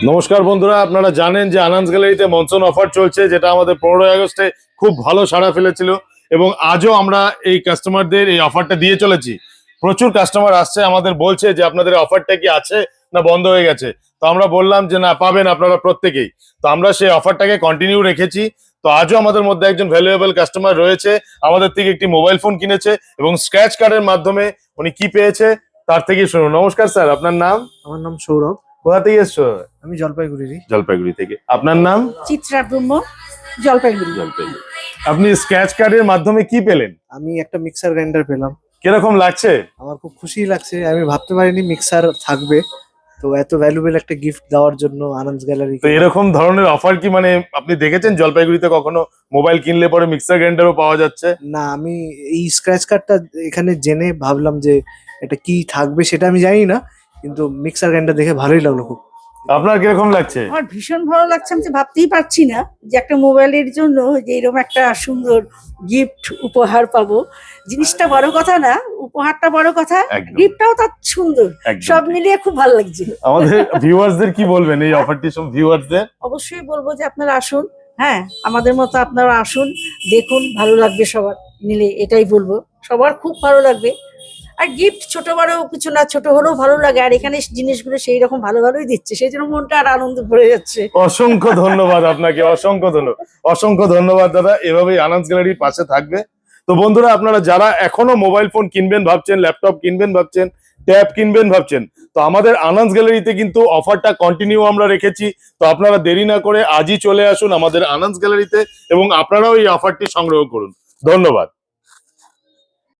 নমস্কার বন্ধুরা, আপনারা জানেন যে আনন্দ গ্যালারিতে মনসুন অফার চলছে, যেটা আমাদের 15 আগস্টে খুব ভালো সাড়া ফেলেছিল এবং আজও আমরা এই কাস্টমারদের এই অফারটা দিয়ে চলেছি। প্রচুর কাস্টমার আসছে, আমাদের বলছে যে আপনাদের অফারটা কি আছে না বন্ধ হয়ে গেছে। তো আমরা বললাম যে না, পাবেন আপনারা প্রত্যেকেই। তো আমরা সেই অফারটাকে কন্টিনিউ রেখেছি। তো আজও আমাদের মধ্যে একজন ভ্যালুয়েবল কাস্টমার রয়েছে, আমাদের থেকে একটি মোবাইল ফোন কিনেছে এবং স্ক্র্যাচ কার্ডের মাধ্যমে উনি কি পেয়েছে তার থেকে শুনুন। নমস্কার স্যার, আপনার নাম? আমার নাম সৌরভ। কোথা থেকে এসছো? আমি জলপাইগুড়ি। জলপাইগুড়ি থেকে। আপনার নাম? চিত্রা ব্রহ্ম, জলপাইগুড়ি। জলপাইগুড়ি। আপনি স্ক্র্যাচ কার্ডের মাধ্যমে কি পেলেন? আমি একটা মিক্সার গ্রাইন্ডার পেলাম। কিরকম লাগছে? আমার খুব খুশি লাগছে, আমি ভাবতে পারিনি মিক্সার থাকবে। তো এত ভ্যালুয়েবল একটা গিফট দেওয়ার জন্য আনন্দ গ্যালারি। তো এরকম ধরনের অফার কি মানে আপনি দেখেছেন জলপাইগুড়িতে কখনো? মোবাইল কিনলে পরে মিক্সার গ্রাইন্ডারও পাওয়া যাচ্ছে? না, আমি এই স্ক্র্যাচ কার্ডটা এখানে জেনে ভাবলাম যে এটা কি থাকবে সেটা আমি জানি না, কিন্তু মিক্সার গ্রাইন্ডার দেখে ভালোই লাগলো খুব। আপনার কিরকম লাগছে? আমার ভীষণ ভালো লাগছে, আমি তো ভাবতেই পারছি না যে একটা মোবাইলের জন্য যে এরকম একটা সুন্দর গিফট উপহার পাবো। জিনিসটা বড় কথা না, উপহারটা বড় কথা, একদম। গিফটটাও তার সুন্দর। একদম সব ঠিক। মিলিয়ে খুব ভালো লাগছে। আমাদের ভিউয়ার্সদের কি বলবেন এই অফারটি? সব ভিউয়ার্সদের অবশ্যই বলবো যে আপনারা আসুন, হ্যাঁ আমাদের মতো আপনারা আসুন, দেখুন, ভালো লাগবে সবার মিলে, এটাই বলবো। সবার খুব ভালো লাগবে। আর গিফট ছোট বড় কিছু না, ছোট হলেও ভালো লাগে। আর এখানে জিনিসগুলো সেই রকম ভালো ভালোই দিচ্ছে, সেই জন্য মনটা আর আনন্দ ভরে যাচ্ছে। অসংখ্য ধন্যবাদ আপনাকে, অসংখ্য ধন্যবাদ, অসংখ্য ধন্যবাদ দাদা। এভাবেই আনন্দ গ্যালারির পাশে থাকবে। তো বন্ধুরা, আপনারা যারা এখনো মোবাইল ফোন কিনবেন ভাবছেন, ল্যাপটপ কিনবেন ভাবছেন, ট্যাব কিনবেন ভাবছেন, তো আমাদের আনন্দ গ্যালারিতে কিন্তু অফারটা কন্টিনিউ আমরা রেখেছি। তো আপনারা দেরি না করে আজই চলে আসুন আমাদের আনন্দ গ্যালারিতে এবং আপনারাও এই অফারটি সংগ্রহ করুন। ধন্যবাদ।